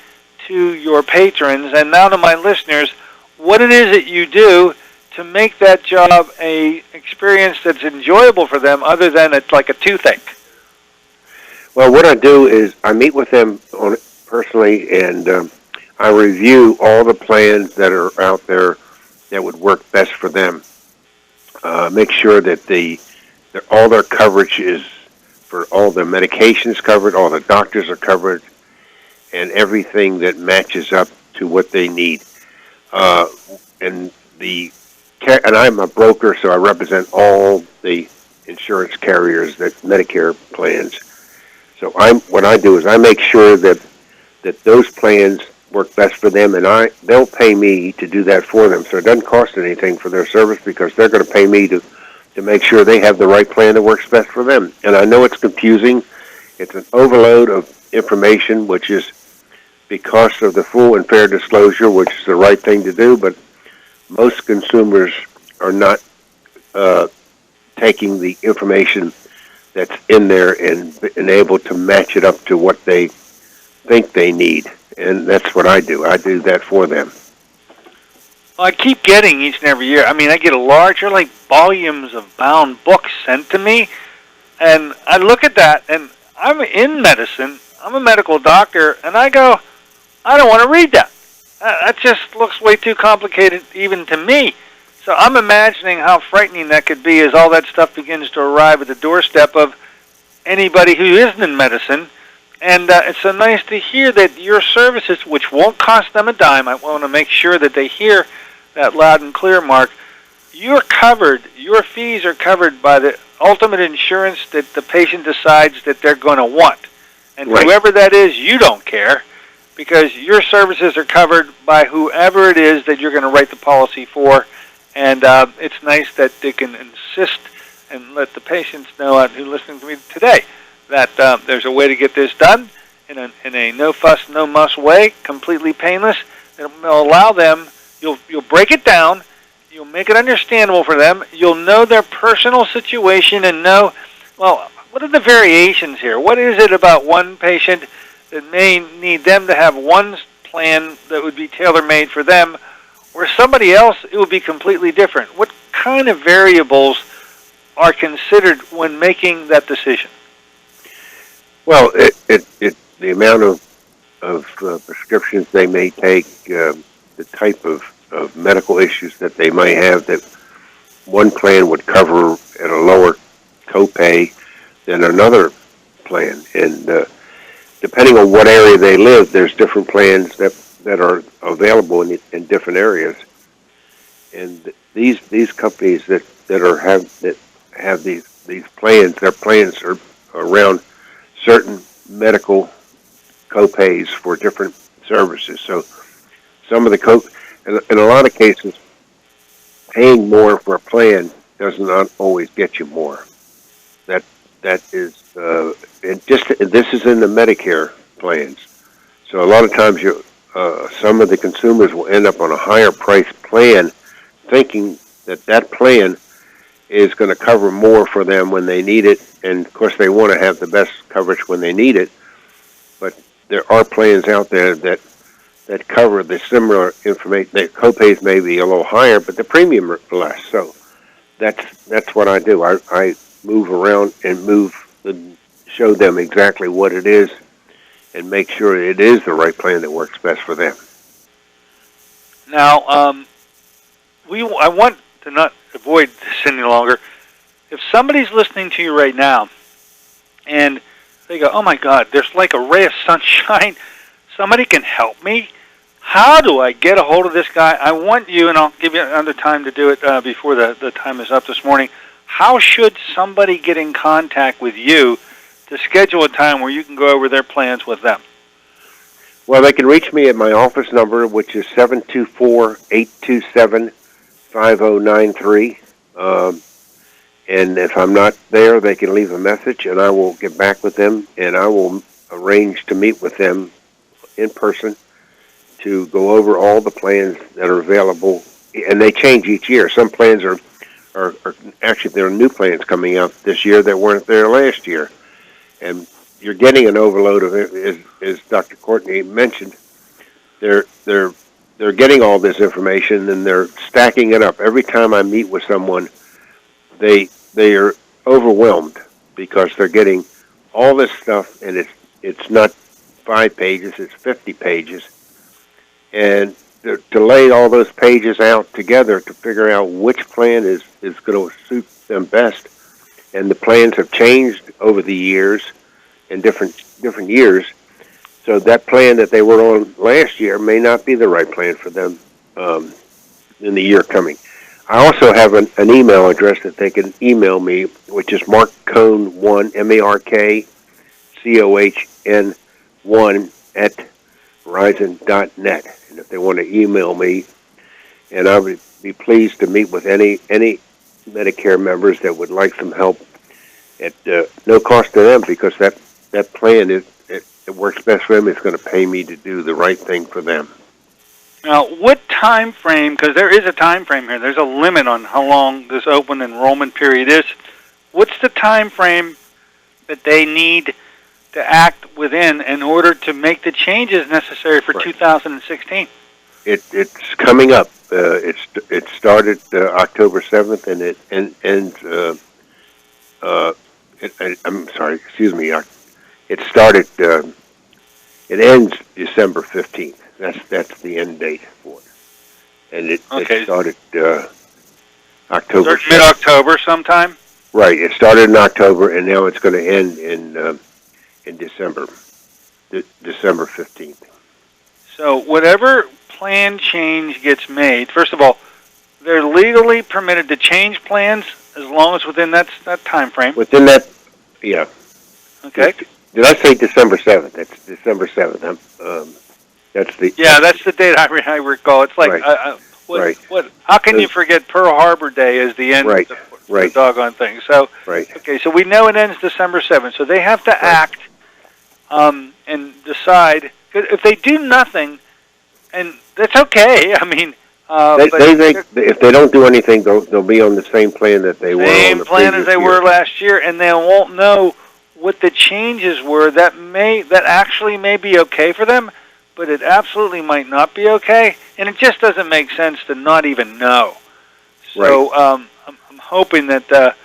S1: to your patrons and now to my listeners what it is that you do to make that job a experience that's enjoyable for them other than it's like a toothache?
S4: Well, what I do is I meet with them personally, and I review all the plans that are out there that would work best for them. Make sure that all their coverage is for all the medications covered, all the doctors are covered, and everything that matches up to what they need. and and I'm a broker, so I represent all the insurance carriers that Medicare plans. So what I do is I make sure that those plans work best for them, and they'll pay me to do that for them. So it doesn't cost anything for their service because they're going to pay me to make sure they have the right plan that works best for them. And I know it's confusing. It's an overload of information, which is because of the full and fair disclosure, which is the right thing to do, but most consumers are not taking the information that's in there and able to match it up to what they think they need. And that's what I do. I do that for them.
S1: Well, I keep getting each and every year. I mean, I get larger, like, volumes of bound books sent to me, and I look at that, and I'm in medicine. I'm a medical doctor, and I go, I don't want to read that. That just looks way too complicated even to me. So I'm imagining how frightening that could be as all that stuff begins to arrive at the doorstep of anybody who isn't in medicine. And it's so nice to hear that your services, which won't cost them a dime, I want to make sure that they hear that loud and clear, Mark, you're covered, your fees are covered by the ultimate insurance that the patient decides that they're going to want. And
S4: right.
S1: Whoever that is, you don't care, because your services are covered by whoever it is that you're going to write the policy for. And it's nice that they can insist and let the patients know who are listening to me today that there's a way to get this done in a no fuss, no muss way, completely painless. It'll allow them. You'll break it down. You'll make it understandable for them. You'll know their personal situation and know, well, what are the variations here? What is it about one patient that may need them to have one plan that would be tailor-made for them, or somebody else it would be completely different? What kind of variables are considered when making that decision?
S4: Well, the amount of prescriptions they may take, the type of medical issues that they may have that one plan would cover at a lower copay than another plan. And depending on what area they live, there's different plans that are available in different areas. And these companies that have these plans, their plans are around certain medical copays for different services. So some of the in a lot of cases, paying more for a plan does not always get you more. That is, this is in the Medicare plans. So a lot of times some of the consumers will end up on a higher price plan, thinking that plan is going to cover more for them when they need it, and of course they want to have the best coverage when they need it. But there are plans out there that cover the similar information. The copays may be a little higher, but the premium are less. So that's what I do. I move around and show them exactly what it is, and make sure it is the right plan that works best for them.
S1: Now, I want to not avoid this any longer. If somebody's listening to you right now, and they go, oh my God, there's like a ray of sunshine, somebody can help me, how do I get a hold of this guy? I want you, and I'll give you another time to do it before the time is up this morning. How should somebody get in contact with you to schedule a time where you can go over their plans with them?
S4: Well, they can reach me at my office number, which is 724-827-5093. And if I'm not there, they can leave a message, and I will get back with them, and I will arrange to meet with them in person to go over all the plans that are available. And they change each year. Some plans are actually, there are new plans coming out this year that weren't there last year. And you're getting an overload of it, as Dr. Courtney mentioned. They're getting all this information, and they're stacking it up. Every time I meet with someone, they are overwhelmed because they're getting all this stuff, and it's not 5 pages, it's 50 pages. And to lay all those pages out together to figure out which plan is going to suit them best. And the plans have changed over the years, in different years. So that plan that they were on last year may not be the right plan for them in the year coming. I also have an email address that they can email me, which is markcohn1, MARKCOHN1 at Verizon.net. And if they want to email me, and I would be pleased to meet with any Medicare members that would like some help at no cost to them, because that plan it works best for them. It's going to pay me to do the right thing for them.
S1: Now, what time frame, because there is a time frame here, there's a limit on how long this open enrollment period is. What's the time frame that they need to act within in order to make the changes necessary for 2016?
S4: It's coming up. It started October 7th, and it ends. I'm sorry. Excuse me. It started. It ends December 15th. That's the end date for it, and it started October.
S1: Mid-October sometime.
S4: Right. It started in October, and now it's going to end in December, December 15th.
S1: So whatever plan change gets made, first of all, they're legally permitted to change plans as long as within that time frame.
S4: Within that, yeah.
S1: Okay.
S4: Did I say December 7th? That's December 7th. That's the...
S1: Yeah, that's the date I recall. It's like, what? How can you forget Pearl Harbor Day as the end of the doggone thing? So, okay, so we know it ends December 7th. So they have to act and decide. If they do nothing, and that's okay. I mean...
S4: they think if they don't do anything, they'll be on the same plan that they were on the
S1: same plan as they
S4: year.
S1: were last year, and they won't know what the changes were that actually may be okay for them, but it absolutely might not be okay, and it just doesn't make sense to not even know. So I'm hoping that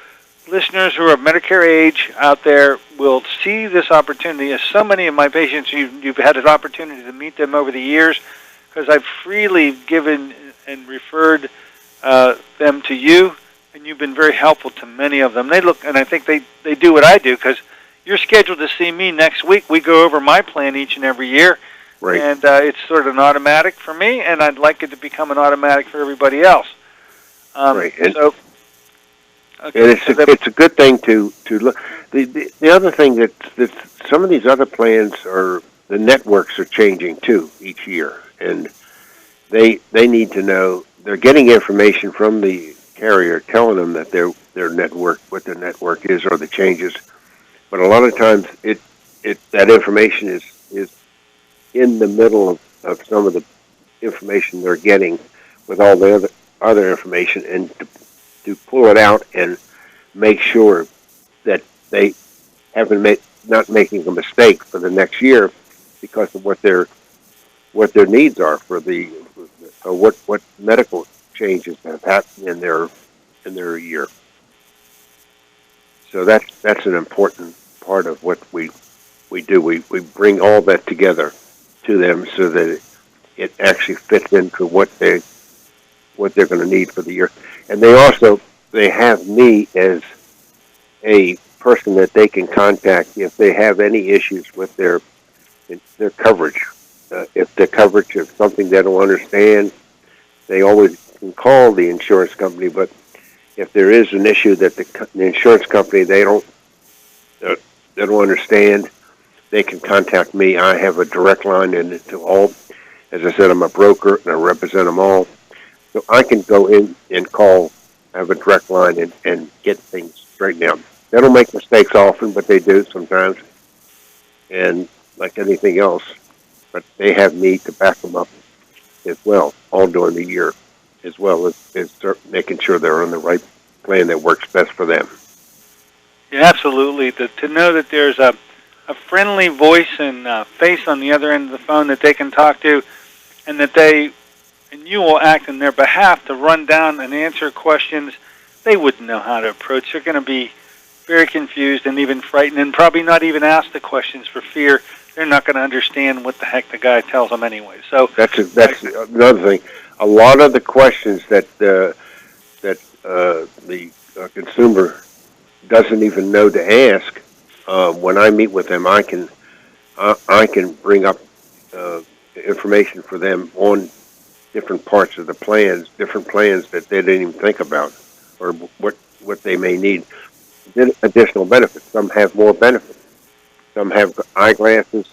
S1: listeners who are Medicare age out there will see this opportunity. As so many of my patients, you've had an opportunity to meet them over the years, because I've freely given and referred them to you, and you've been very helpful to many of them. They look, and I think they do what I do, because you're scheduled to see me next week. We go over my plan each and every year, and it's sort of an automatic for me, and I'd like it to become an automatic for everybody else.
S4: And,
S1: so,
S4: and it's a good thing to look. The other thing that some of these other plans the networks are changing too each year, and they need to know. They're getting information from the carrier telling them that their network, what their network is, or the changes. But a lot of times that information is in the middle of some of the information they're getting with all the other information, and to pull it out and make sure that they haven't not making a mistake for the next year because of what their needs are for what medical changes have happened in their year. So that's an important part of what we do. We bring all that together to them so that it actually fits into what they're going to need for the year. And they have me as a person that they can contact if they have any issues with their coverage. If the coverage is something they don't understand, they always can call the insurance company. But if there is an issue that the insurance company they don't understand, they can contact me. I have a direct line into all. As I said, I'm a broker and I represent them all. So I can go in and call, have a direct line, and get things straightened out. They don't make mistakes often, but they do sometimes. And like anything else, but they have me to back them up as well, all during the year, as well as making sure they're on the right plan that works best for them.
S1: Yeah, absolutely. To know that there's a friendly voice and face on the other end of the phone that they can talk to, and that you will act on their behalf to run down and answer questions they wouldn't know how to approach. They're going to be very confused and even frightened, and probably not even ask the questions for fear they're not going to understand what the heck the guy tells them anyway. So
S4: that's another thing. A lot of the questions that the consumer doesn't even know to ask, when I meet with them, I can bring up information for them on different parts of the plans, different plans that they didn't even think about, or what they may need. Additional benefits. Some have more benefits. Some have eyeglasses,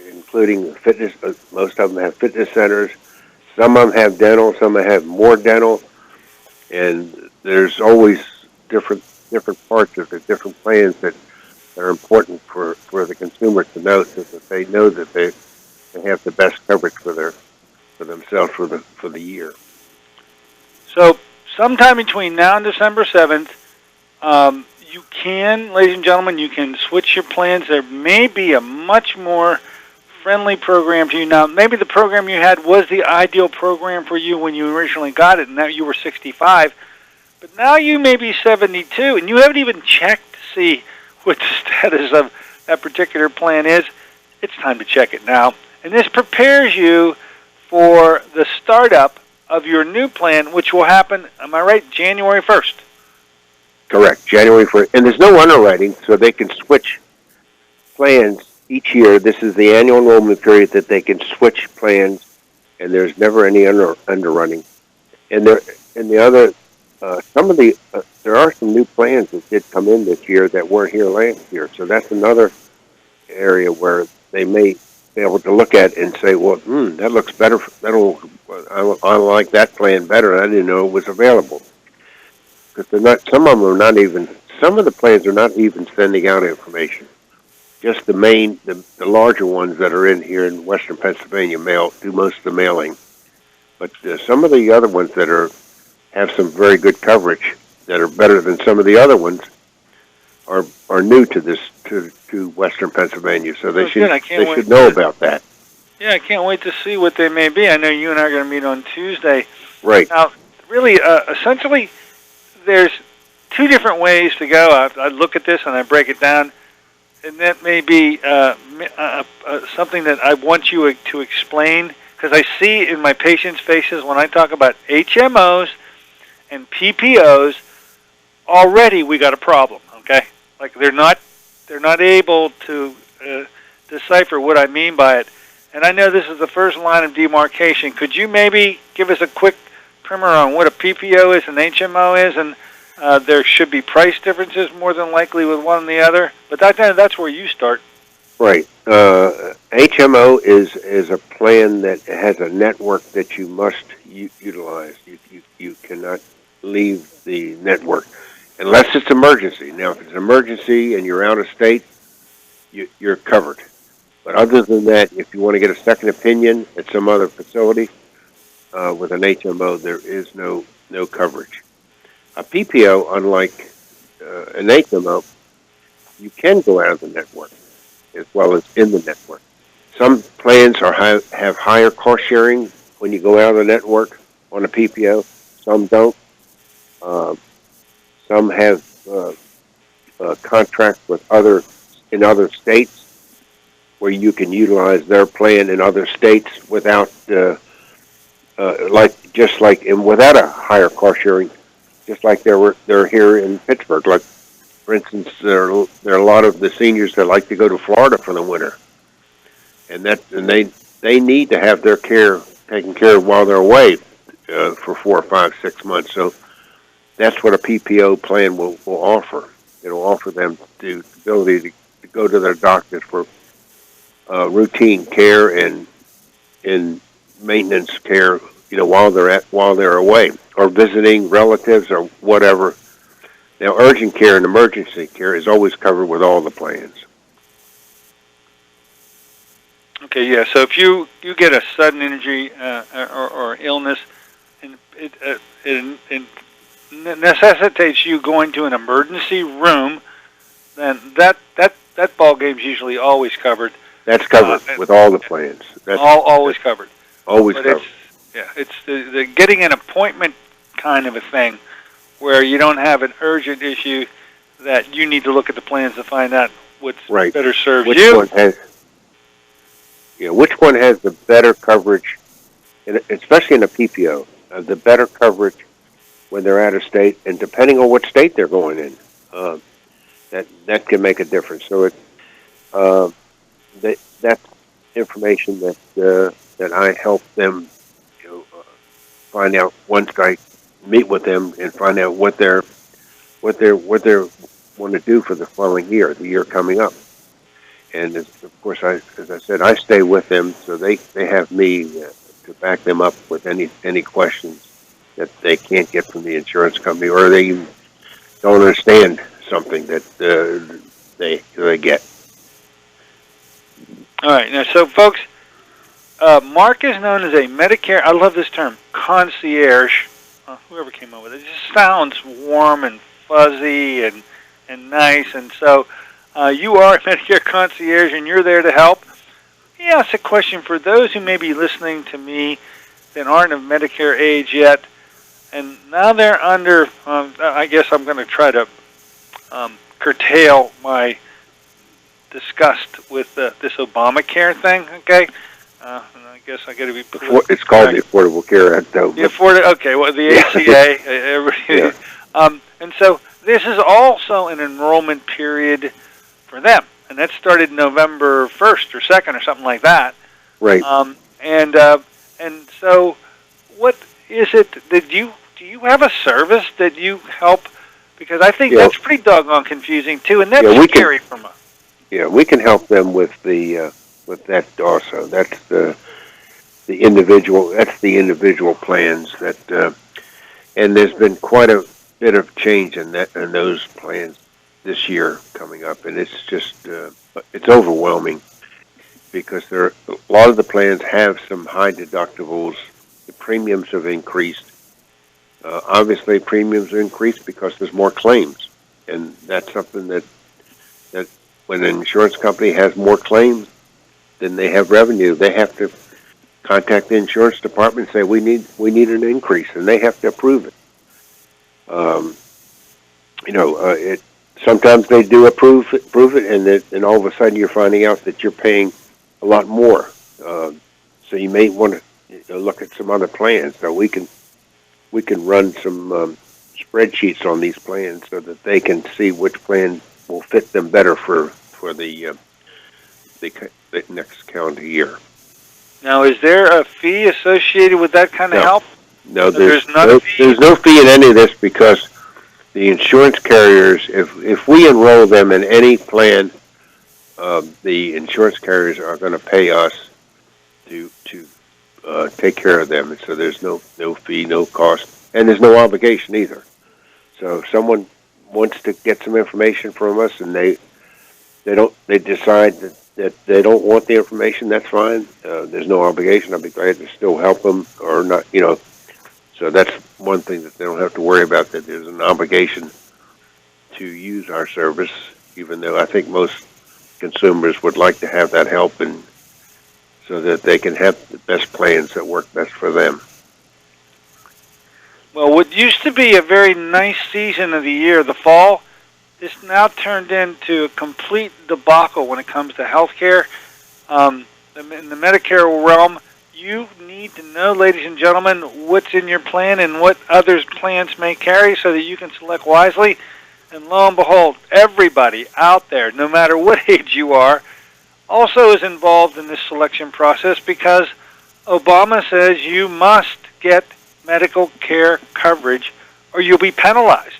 S4: including fitness. Most of them have fitness centers. Some of them have dental. Some have more dental, and there's always different parts of the different plans that are important for the consumer to know, so that they know that they have the best coverage for themselves for the year.
S1: So sometime between now and December 7th, you can, ladies and gentlemen, you can switch your plans. There may be a much more friendly program to you now. Maybe the program you had was the ideal program for you when you originally got it, and now you were 65. But now you may be 72, and you haven't even checked to see what the status of that particular plan is. It's time to check it now. And this prepares you for the startup of your new plan, which will happen, am I right, January 1st?
S4: Correct, January 1st. And there's no underwriting, so they can switch plans each year. This is the annual enrollment period that they can switch plans, and there's never any underwriting. And there are some new plans that did come in this year that weren't here last year. So that's another area where they may be able to look at and say, well, that looks better. I like that plan better. I didn't know it was available. Because some of them are not even, some of the plans are not even sending out information. Just the larger ones that are in here in Western Pennsylvania do most of the mailing. But some of the other ones that have some very good coverage that are better than some of the other ones are new to Western Pennsylvania, so they should know about that.
S1: Yeah, I can't wait to see what they may be. I know you and I are going to meet on Tuesday.
S4: Right.
S1: Now, really, essentially, there's two different ways to go. I look at this and I break it down, and that may be something that I want you to explain, because I see in my patients' faces when I talk about HMOs and PPOs, already we got a problem, okay? Like they're not able to decipher what I mean by it. And I know this is the first line of demarcation. Could you maybe give us a quick primer on what a PPO is and HMO is, and there should be price differences more than likely with one and the other? But that's where you start.
S4: Right. HMO is a plan that has a network that you must utilize. You cannot leave the network unless it's emergency. Now, if it's an emergency and you're out of state, you're covered. But other than that, if you want to get a second opinion at some other facility with an HMO, there is no coverage. A PPO, unlike an HMO, you can go out of the network as well as in the network. Some plans have higher cost sharing when you go out of the network on a PPO. Some don't. Some have contracts with in other states where you can utilize their plan in other states without without a higher cost sharing, just like they're here in Pittsburgh. Like, for instance, there are a lot of the seniors that like to go to Florida for the winter, and they need to have their care taken care of while they're away for 4 or 5, 6 months. So that's what a PPO plan will offer. It'll offer them the ability to go to their doctors for routine care and maintenance care, while they're away, or visiting relatives or whatever. Now, urgent care and emergency care is always covered with all the plans.
S1: Okay, yeah. So if you get a sudden injury or illness, and it necessitates you going to an emergency room, then that ball game's usually always covered.
S4: That's covered with all the plans. That's
S1: always covered.
S4: Always covered.
S1: It's the getting an appointment kind of a thing, where you don't have an urgent issue that you need to look at the plans to find out what's better serves you.
S4: Which one has the better coverage, especially in a PPO, the better coverage when they're out of state, and depending on what state they're going in, that can make a difference. So that's information that I help them find out once I meet with them and find out what they want to do for the following year, the year coming up. And of course, as I said, I stay with them, so they have me to back them up with any questions that they can't get from the insurance company, or they don't understand something that they get.
S1: All right. Now, so folks, Mark is known as a Medicare, I love this term, concierge. Whoever came up with it. It just sounds warm and fuzzy and nice. And so you are a Medicare concierge, and you're there to help. Let me ask a question for those who may be listening to me that aren't of Medicare age yet, and now they're under, I guess I'm going to try to curtail my disgust with this Obamacare thing, okay? And I guess I got to be.
S4: It's called the Affordable Care Act, though.
S1: The the ACA. Everybody. And so this is also an enrollment period for them, and that started November 1st or 2nd or something like that.
S4: Right.
S1: And so, what is it that do you have a service that you help? Because I think that's pretty doggone confusing too, and that's scary from us.
S4: Yeah, we can help them with with that also. That's the individual plans that, and there's been quite a bit of change in those plans this year coming up, and it's just it's overwhelming because a lot of the plans have some high deductibles. The premiums have increased. Obviously, premiums are increased because there's more claims, and that's something that when an insurance company has more claims, then they have revenue. They have to contact the insurance department and say we need an increase, and they have to approve it. Sometimes they do approve it, and all of a sudden you're finding out that you're paying a lot more. So you may want to look at some other plans. So we can run some spreadsheets on these plans so that they can see which plan will fit them better for the next calendar year.
S1: Now, is there a fee associated with that kind of help?
S4: No, there's no fee in any of this because the insurance carriers, if we enroll them in any plan, the insurance carriers are going to pay us to take care of them, and so there's no fee, no cost, and there's no obligation either. So if someone wants to get some information from us and they decide that they don't want the information, that's fine. There's no obligation. I'll be glad to still help them or not, So that's one thing that they don't have to worry about, that there's an obligation to use our service, even though I think most consumers would like to have that help, and so that they can have the best plans that work best for them.
S1: Well, what used to be a very nice season of the year, the fall, is now turned into a complete debacle when it comes to health care. In the Medicare realm, you need to know, ladies and gentlemen, what's in your plan and what others' plans may carry so that you can select wisely. And lo and behold, everybody out there, no matter what age you are, also is involved in this selection process because Obama says you must get medical care coverage or you'll be penalized.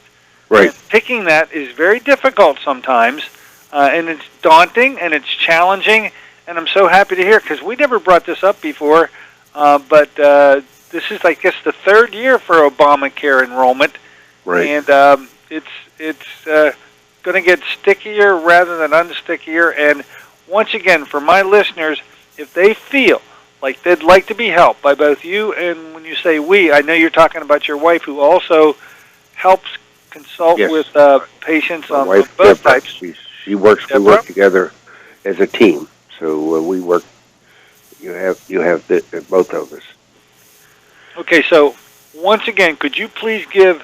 S4: Right.
S1: And picking that is very difficult sometimes, and it's daunting and it's challenging, and I'm so happy to hear because we never brought this up before, but this is, I guess, the third year for Obamacare enrollment,
S4: right.
S1: And it's going to get stickier rather than unstickier, and once again, for my listeners, if they feel like they'd like to be helped by both you, and when you say we, I know you're talking about your wife who also helps consult with patients on both types.
S4: She works. We work together as a team, so we work. You have both of us.
S1: Okay, so once again, could you please give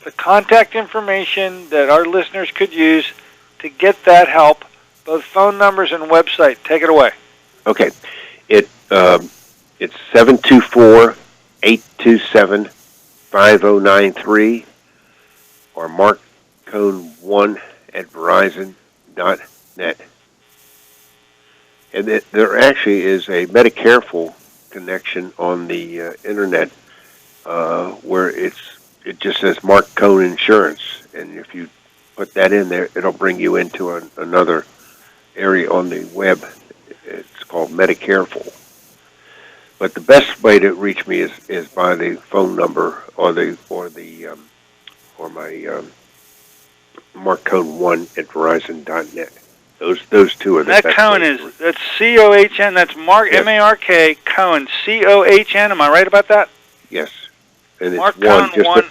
S1: the contact information that our listeners could use to get that help, both phone numbers and website? Take it away.
S4: Okay, it's 724-827-5093 or markcone1@verizon.net. And there actually is a Medicareful connection on the internet where it just says Mark Cohn Insurance, and if you put that in there, it'll bring you into another area on the web. It's called Medicareful. But the best way to reach me is by the phone number or my Mark Cohn 1 at Verizon.net. Those two are the best.
S1: That Cohn that's C-O-H-N. That's Mark, yes. M-A-R-K, Cohn, C-O-H-N. Am I right about that?
S4: Yes. And it's
S1: Mark
S4: one,
S1: Cohn 1.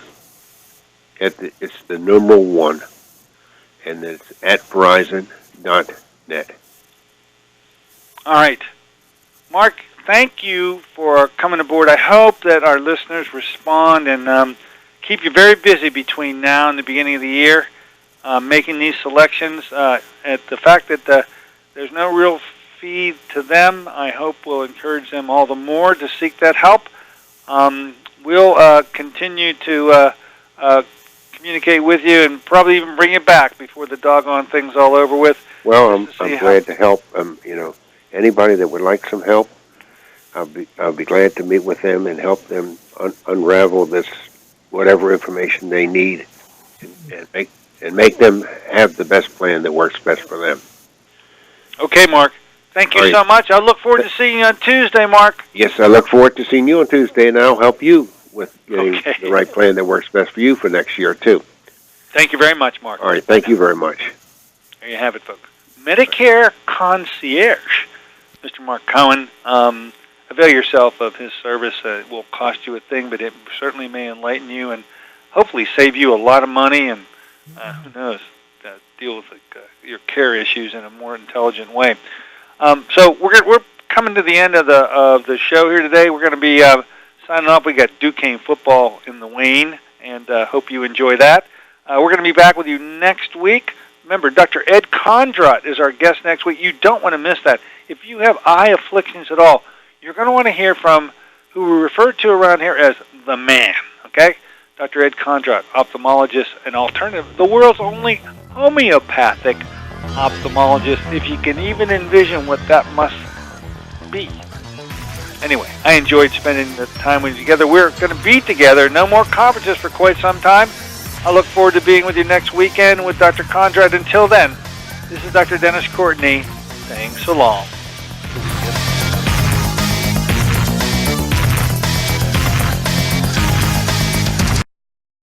S4: It's the numeral 1, and it's at Verizon.net.
S1: All right. Mark, thank you for coming aboard. I hope that our listeners respond and keep you very busy between now and the beginning of the year, making these selections. At the fact that there's no real fee to them, I hope will encourage them all the more to seek that help. We'll continue to communicate with you and probably even bring you back before the doggone thing's all over with.
S4: Well, I'm glad to help. Anybody that would like some help, I'll be glad to meet with them and help them unravel this whatever information they need and make them have the best plan that works best for them.
S1: Okay, Mark. Thank you so much. I look forward to seeing you on Tuesday, Mark.
S4: Yes, I look forward to seeing you on Tuesday, and I'll help you with getting the right plan that works best for you for next year, too.
S1: Thank you very much, Mark.
S4: All right, thank you very much.
S1: There you have it, folks. Medicare Concierge, Mr. Mark Cohn. Avail yourself of his service. It will cost you a thing, but it certainly may enlighten you and hopefully save you a lot of money and, who knows, deal with your care issues in a more intelligent way. So we're coming to the end of the show here today. We're going to be signing off. We got Duquesne football in the wane, and hope you enjoy that. We're going to be back with you next week. Remember, Dr. Ed Kondrot is our guest next week. You don't want to miss that. If you have eye afflictions at all, you're going to want to hear from who we refer to around here as the man, okay? Dr. Ed Kondrot, ophthalmologist and alternative, the world's only homeopathic ophthalmologist, if you can even envision what that must be. Anyway, I enjoyed spending the time with you together. We're going to be together. No more conferences for quite some time. I look forward to being with you next weekend with Dr. Kondrot. Until then, this is Dr. Dennis Courtney saying so long.